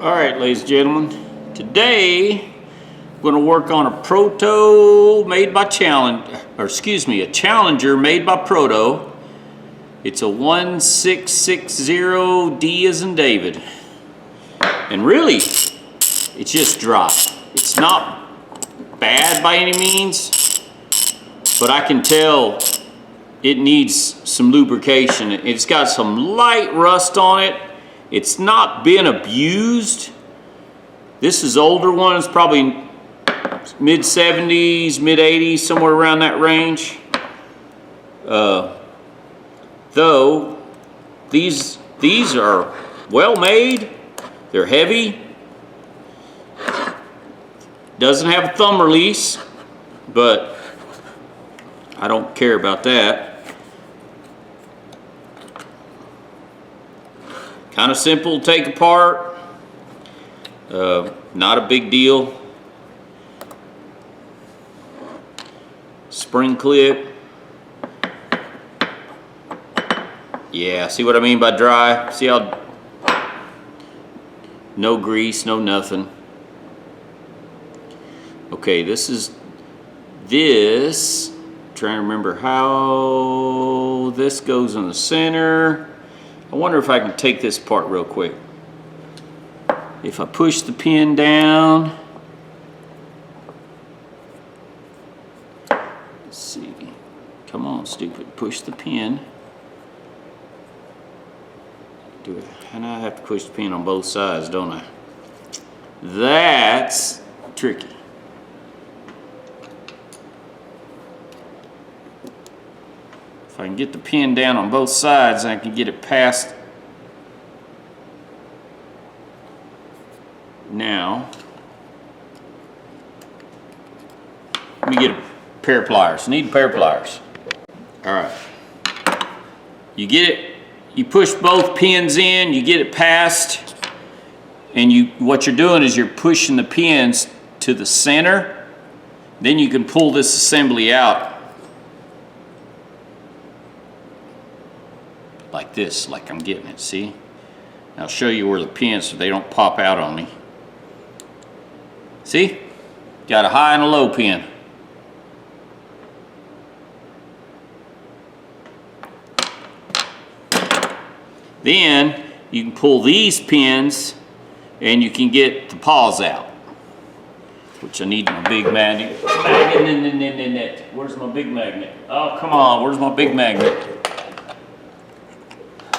All right, ladies and gentlemen, today I'm going to work on a Proto made by a Challenger made by Proto. It's a 1660 D as in David. And really, it's just dry. It's not bad by any means, but I can tell it needs some lubrication. It's got some light rust on it. It's not been abused. This is older one. It's probably mid 70s, mid 80s, somewhere around that range. Though these are well made. They're heavy. Doesn't have a thumb release, but I don't care about that. Kind of simple to take apart. Not a big deal. Spring clip. Yeah, see what I mean by dry? See how no grease, no nothing. Okay, this. I'm trying to remember how this goes in the center. I wonder if I can take this apart real quick. If I push the pin down, let's see. Come on, stupid. Push the pin. And I have to push the pin on both sides, don't I? That's tricky. If I can get the pin down on both sides, I can get it past. Now, let me get a pair of pliers. I need a pair of pliers. All right. You get it. You push both pins in. You get it past, and what you're doing is you're pushing the pins to the center. Then you can pull this assembly out. Like this, like I'm getting it, see? I'll show you where the pins so they don't pop out on me. See? Got a high and a low pin. Then you can pull these pins and you can get the paws out. Which I need my big magnet. Where's my big magnet? Oh, come on, where's my big magnet?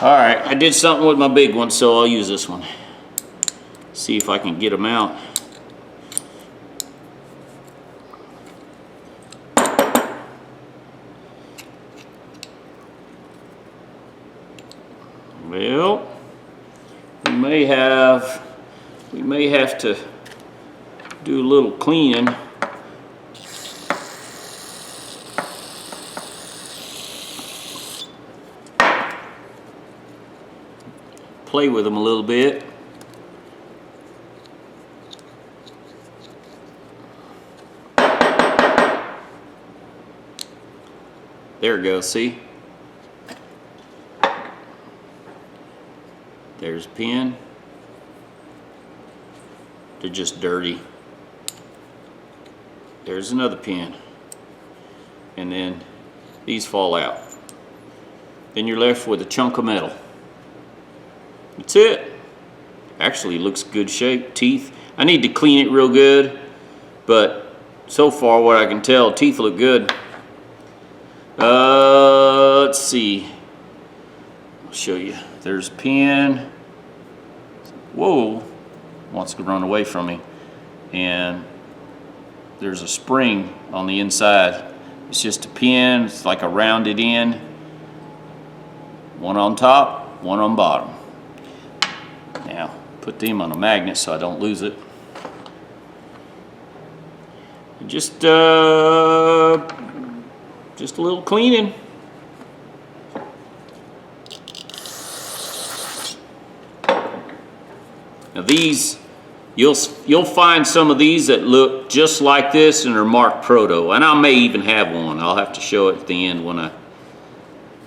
Alright, I did something with my big one, so I'll use this one. See if I can get them out. Well, we may have to do a little cleaning. Play with them a little bit. There we go, see? There's a pin. They're just dirty. There's another pin. And then these fall out. Then you're left with a chunk of metal. That's it. Actually looks good shape. Teeth. I need to clean it real good, but so far what I can tell, teeth look good. Let's see. I'll show you. There's a pin. Whoa. Wants to run away from me. And there's a spring on the inside. It's just a pin. It's like a rounded end. One on top, one on bottom. Now, put them on a magnet so I don't lose it. And just a little cleaning. Now these, you'll find some of these that look just like this and are marked Proto, and I may even have one. I'll have to show it at the end when I.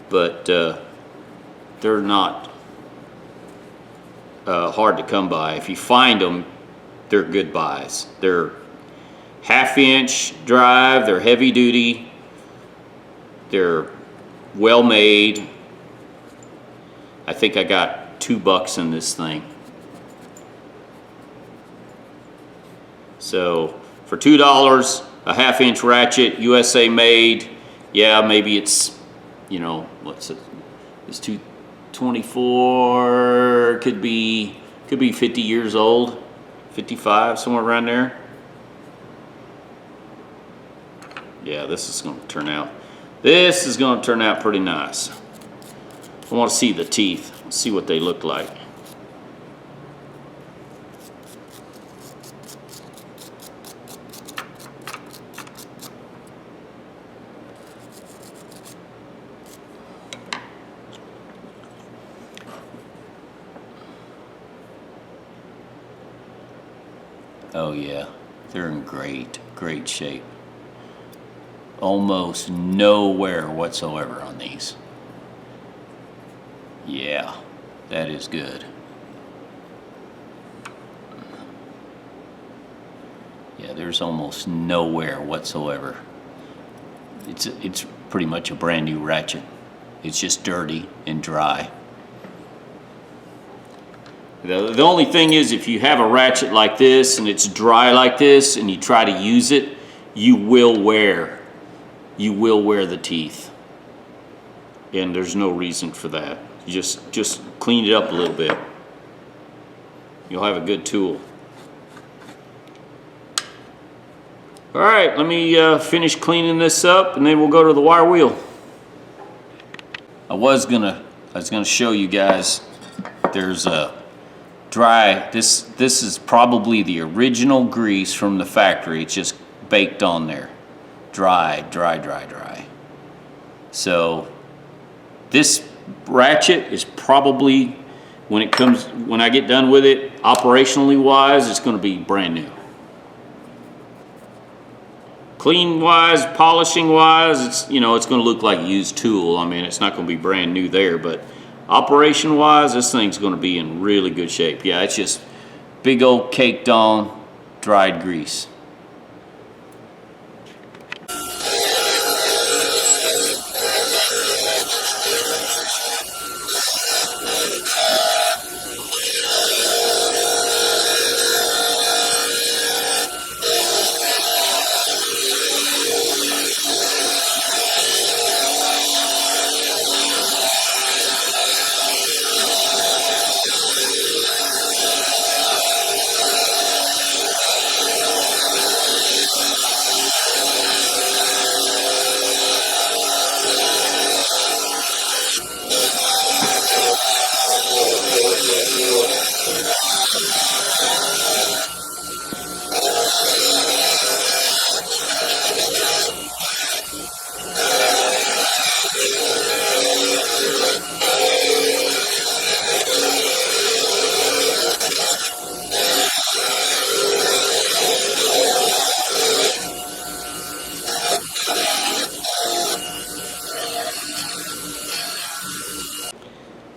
But they're not hard to come by. If you find them, they're good buys. They're 1/2 inch drive, they're heavy duty, they're well made. I think I got $2 in this thing. So for $2, a 1/2 inch ratchet, USA made. Yeah, maybe it's, you know, what's it? It's 224. Could be 50 years old, 55, somewhere around there. Yeah, this is going to turn out. This is going to turn out pretty nice. I want to see the teeth. See what they look like. Oh yeah, they're in great shape. Almost no wear whatsoever on these. Yeah, that is good. Yeah, there's almost no wear whatsoever. It's pretty much a brand new ratchet. It's just dirty and dry. The only thing is, if you have a ratchet like this and it's dry like this and you try to use it, you will wear the teeth. And there's no reason for that. You just clean it up a little bit. You'll have a good tool. All right, let me finish cleaning this up and then we'll go to the wire wheel. I was gonna show you guys, there's a dry, this is probably the original grease from the factory. It's just baked on there. Dry. So this ratchet is probably, when I get done with it, operationally wise, it's going to be brand new. Clean wise, polishing wise, it's going to look like a used tool. I mean, it's not going to be brand new there, but operation wise, this thing's going to be in really good shape. Yeah, it's just big old caked on dried grease.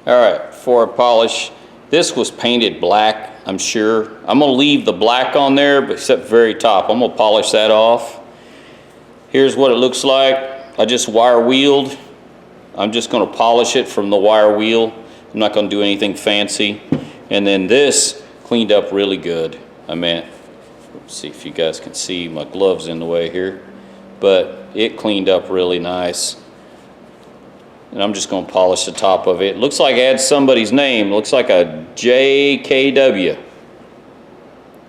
All right, before I polish, this was painted black, I'm sure. I'm gonna leave the black on there, but except very top. I'm gonna polish that off. Here's what it looks like. I just wire wheeled. I'm just gonna polish it from the wire wheel. I'm not gonna do anything fancy. And then this cleaned up really good. I mean, let's see if you guys can see, my glove's in the way here. But it cleaned up really nice. And I'm just going to polish the top of it. Looks like it had somebody's name. Looks like a JKW.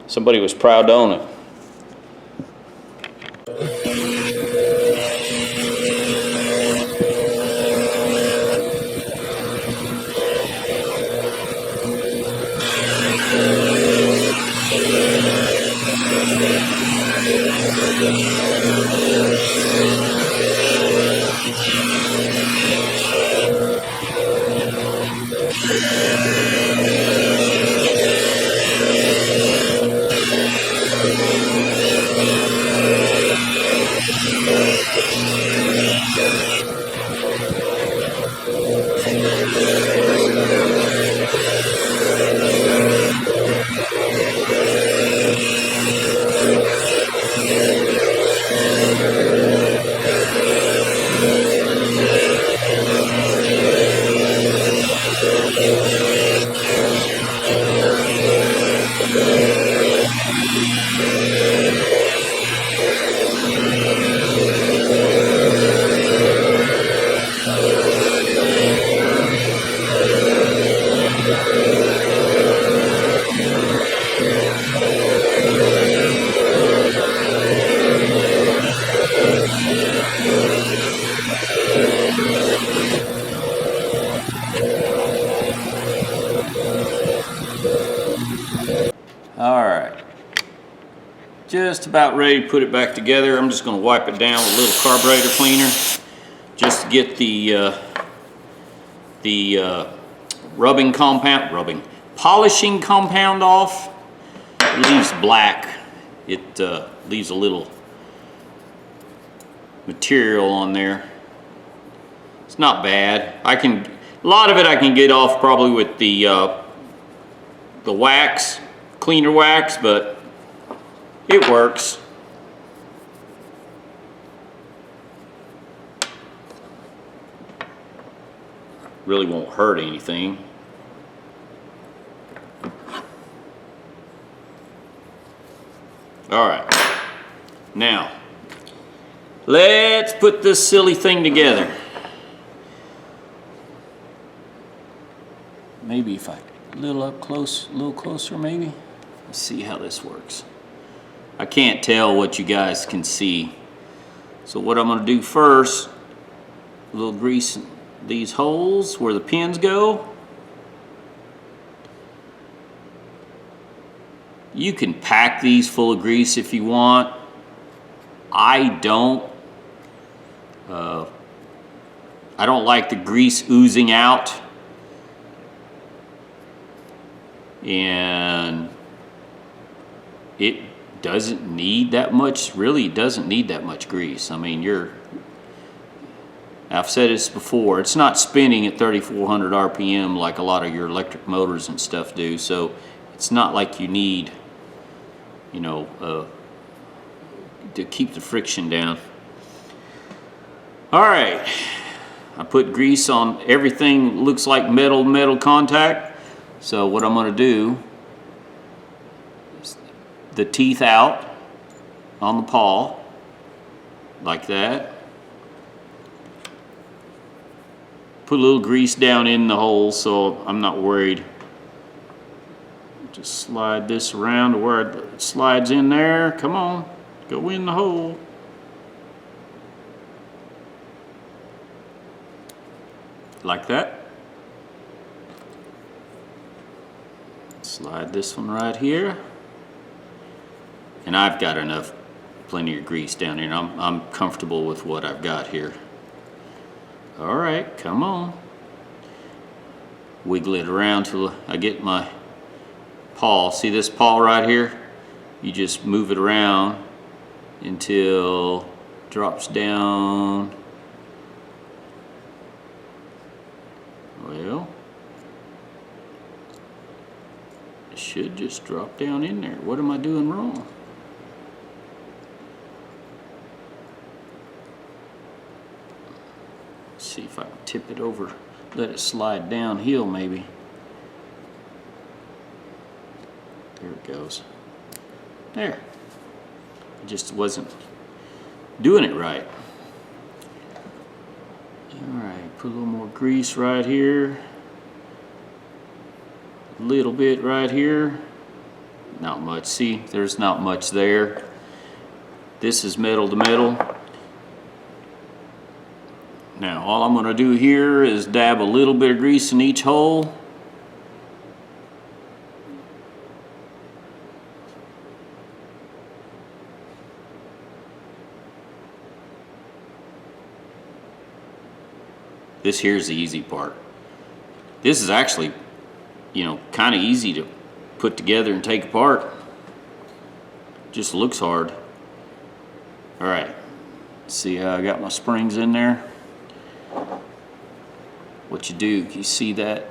Somebody was proud to own it. All right. Just about ready to put it back together. I'm just going to wipe it down with a little carburetor cleaner just to get the polishing compound off. It leaves black. It leaves a little material on there. It's not bad. A lot of it I can get off probably with the wax, cleaner wax, but it works. Really won't hurt anything. All right. Now, let's put this silly thing together. Maybe if I a little closer maybe. Let's see how this works. I can't tell what you guys can see. So what I'm going to do first, a little grease in these holes where the pins go. You can pack these full of grease if you want. I don't. I don't like the grease oozing out. And it doesn't need that much, really doesn't need that much grease. I mean, I've said this before, it's not spinning at 3,400 RPM like a lot of your electric motors and stuff do, so it's not like you need, you know, to keep the friction down. All right, I put grease on everything, looks like metal contact. So what I'm going to do, the teeth out on the pawl like that. Put a little grease down in the hole so I'm not worried. Just slide this around to where it slides in there. Come on, go in the hole. Like that. Slide this one right here. And I've got plenty of grease down here. And I'm comfortable with what I've got here. All right, come on. Wiggle it around till I get my pawl. See this pawl right here? You just move it around until it drops down. Well, it should just drop down in there. What am I doing wrong? See if I can tip it over, let it slide downhill maybe. There it goes. There. I just wasn't doing it right. Alright, put a little more grease right here. A little bit right here. Not much. See, there's not much there. This is metal to metal. Now all I'm going to do here is dab a little bit of grease in each hole. This here's the easy part. This is actually, you know, kind of easy to put together and take apart. Just looks hard. All right, see how I got my springs in there? What you do, you see that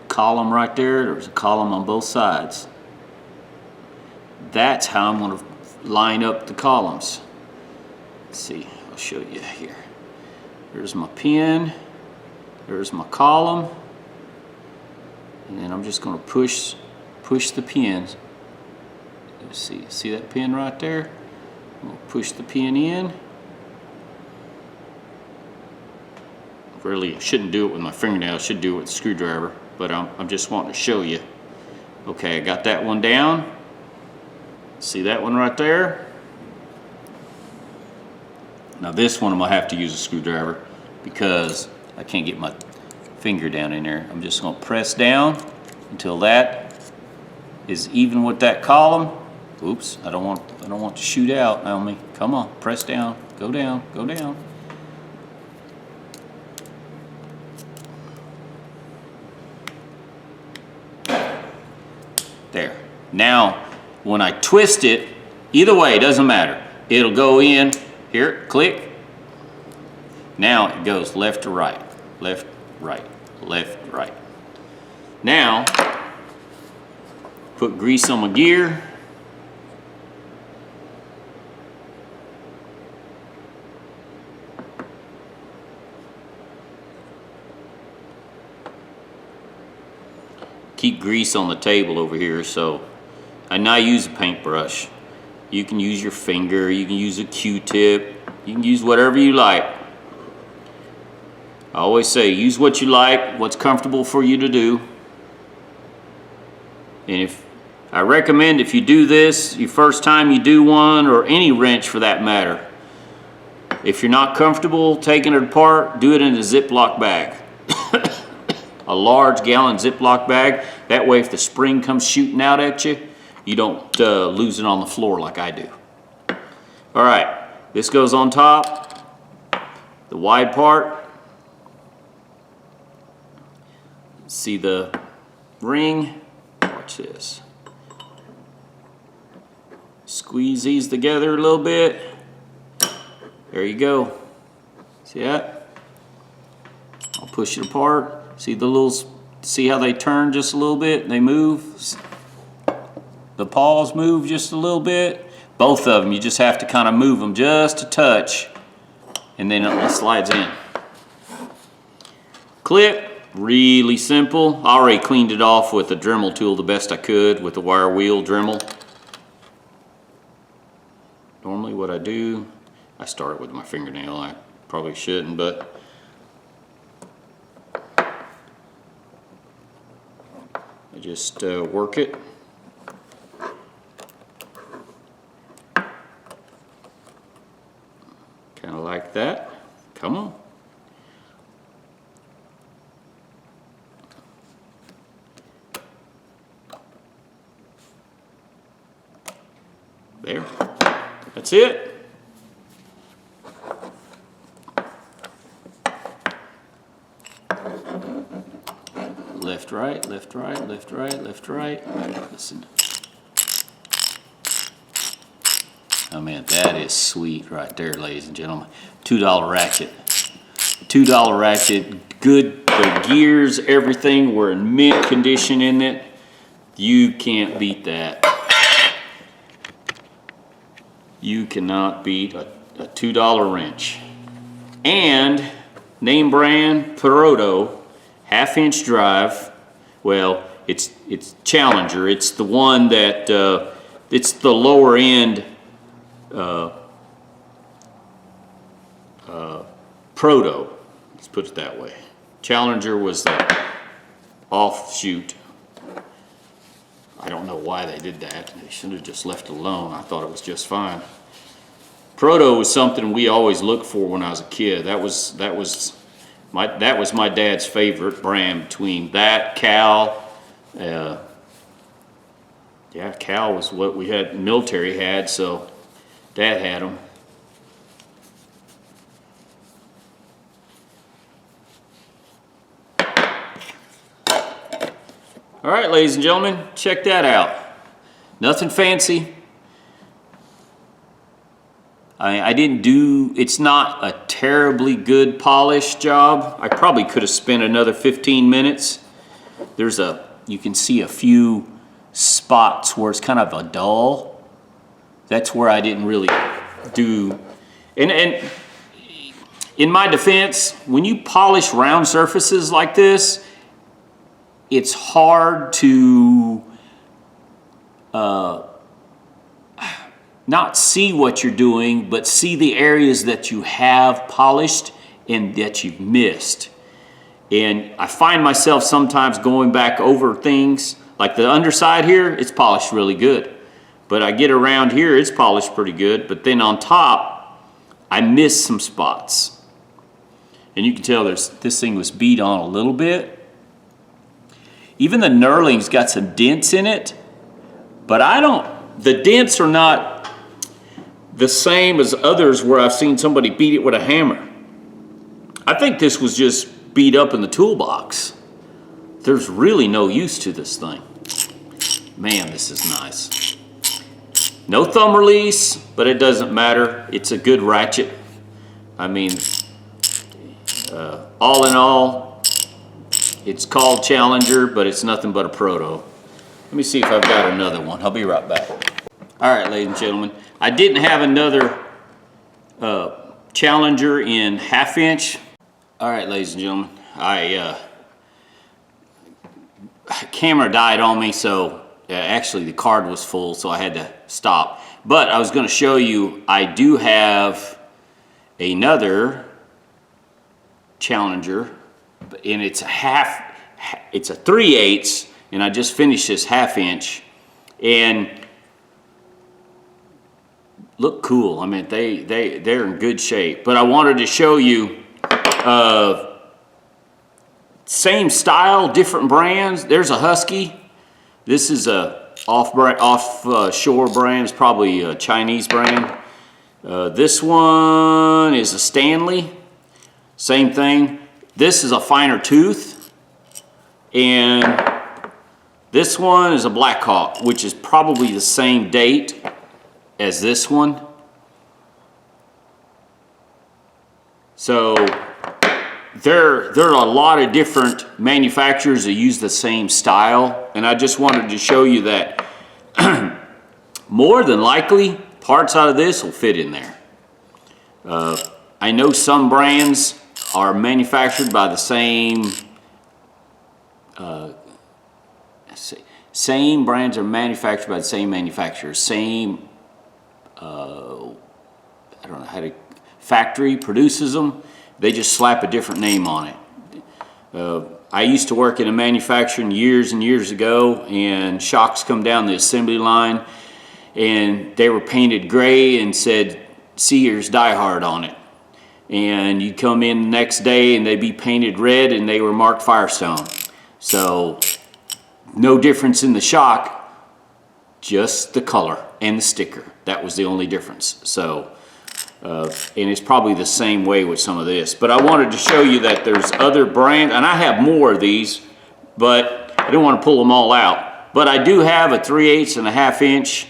column right there? There's a column on both sides. That's how I'm going to line up the columns. Let's see, I'll show you here. There's my pin, there's my column, and then I'm just going to push the pins. Let's see that pin right there? I'm going to push the pin in. Really shouldn't do it with my fingernail, I should do it with a screwdriver, but I'm just wanting to show you. Okay, I got that one down. See that one right there? Now this one I'm going to have to use a screwdriver because I can't get my finger down in there. I'm just going to press down until that is even with that column. Oops, I don't want to shoot out on me. Come on, press down, go down, go down. There. Now, when I twist it, either way, it doesn't matter. It'll go in, here, click. Now it goes left to right, left, right, left, right. Now, put grease on my gear. Keep grease on the table over here, so I now use a paintbrush. You can use your finger, you can use a Q-tip, you can use whatever you like. I always say, use what you like, what's comfortable for you to do. And I recommend if you do this, your first time you do one, or any wrench for that matter, if you're not comfortable taking it apart, do it in a Ziploc bag. A large gallon Ziploc bag. That way if the spring comes shooting out at you, you don't lose it on the floor like I do. All right, this goes on top, the wide part. See the ring? Watch this. Squeeze these together a little bit. There you go. See that? I'll push it apart. See how they turn just a little bit? They move. The paws move just a little bit. Both of them, you just have to kind of move them just a touch, and then it slides in. Clip, really simple. I already cleaned it off with a Dremel tool the best I could with the wire wheel Dremel. Normally what I do, I start with my fingernail. I probably shouldn't, but I just work it. Kind of like that. Come on. There. That's it. Left, right, left, right, left, right, left, right. Listen. Oh man, that is sweet right there, ladies and gentlemen. $2 ratchet. $2 ratchet. Good. The gears, everything were in mint condition in it. You can't beat that. You cannot beat a $2 wrench. And name brand Proto. 1/2-inch drive. Well, it's Challenger. It's the one that it's the lower end Proto. Let's put it that way. Challenger was the offshoot. I don't know why they did that. They should have just left it alone. I thought it was just fine. Proto was something we always looked for when I was a kid. That was my dad's favorite brand. Between that, Cal, yeah, Cal was what we had, military had, so Dad had them. All right, ladies and gentlemen, check that out. Nothing fancy. I didn't do, it's not a terribly good polish job. I probably could have spent another 15 minutes. You can see a few spots where it's kind of a dull. That's where I didn't really do. And in my defense, when you polish round surfaces like this, it's hard to not see what you're doing, but see the areas that you have polished and that you've missed. And I find myself sometimes going back over things, like the underside here, it's polished really good. But I get around here, it's polished pretty good, but then on top, I miss some spots. And you can tell this thing was beat on a little bit. even the knurling's got some dents in it, but the dents are not the same as others where I've seen somebody beat it with a hammer. I think this was just beat up in the toolbox. There's really no use to this thing. Man, this is nice. No thumb release, but it doesn't matter. It's a good ratchet. I mean, all in all, it's called Challenger, but it's nothing but a Proto. Let me see if I've got another one. I'll be right back. All right, ladies and gentlemen. I didn't have another Challenger in 1/2 inch. All right, ladies and gentlemen. Camera died on me, so actually the card was full, so I had to stop. But I was going to show you, I do have another Challenger, and it's a 3/8, and I just finished this 1/2 inch, and look cool. I mean, they're in good shape. But I wanted to show you same style, different brands. There's a Husky. This is a offshore brand. It's probably a Chinese brand. This one is a Stanley. Same thing. This is a finer tooth. And this one is a Black Hawk, which is probably the same date as this one. So there are a lot of different manufacturers that use the same style, and I just wanted to show you that more than likely parts out of this will fit in there. I know some brands are manufactured by the same brands are manufactured by the same manufacturer, same I don't know how to, factory produces them. They just slap a different name on it. I used to work in a manufacturing years and years ago, and shocks come down the assembly line, and they were painted gray and said Sears Die Hard on it. And you come in the next day and they'd be painted red and they were marked Firestone. So no difference in the shock, just the color and the sticker. That was the only difference. So, and it's probably the same way with some of this. But I wanted to show you that there's other brands, and I have more of these, but I didn't want to pull them all out. But I do have a 3/8 and a 1/2 inch.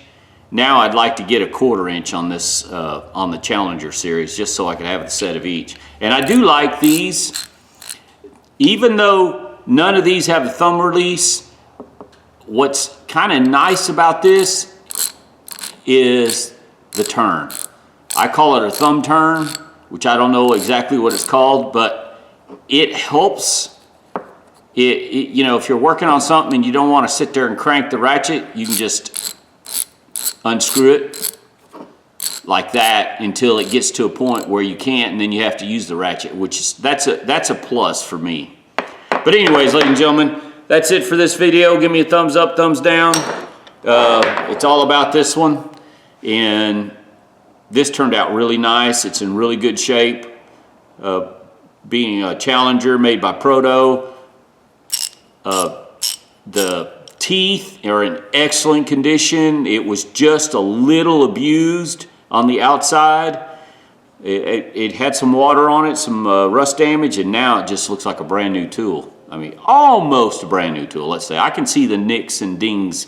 Now I'd like to get a 1/4 inch on this, on the Challenger series, just so I could have a set of each. And I do like these, even though none of these have a thumb release. What's kind of nice about this is the turn. I call it a thumb turn, which I don't know exactly what it's called, but it helps. You know, if you're working on something and you don't want to sit there and crank the ratchet, you can just unscrew it like that until it gets to a point where you can't, and then you have to use the ratchet, which is that's a plus for me. But anyways, ladies and gentlemen, that's it for this video. Give me a thumbs up, thumbs down. It's all about this one, and this turned out really nice. It's in really good shape. Being a Challenger made by Proto. The teeth are in excellent condition. It was just a little abused on the outside. It had some water on it, some rust damage, and now it just looks like a brand new tool. I mean, almost a brand new tool, let's say. I can see the nicks and dings,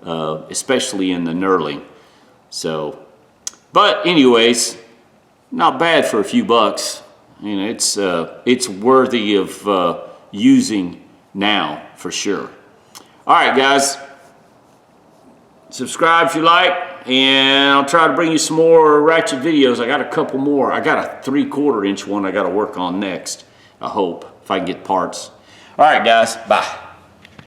especially in the knurling. So, but anyways, not bad for a few bucks. You know, it's worthy of using now for sure. All right, guys, subscribe if you like, and I'll try to bring you some more ratchet videos. I got a couple more. I got a 3/4 inch one I got to work on next, I hope, if I can get parts. All right, guys, bye.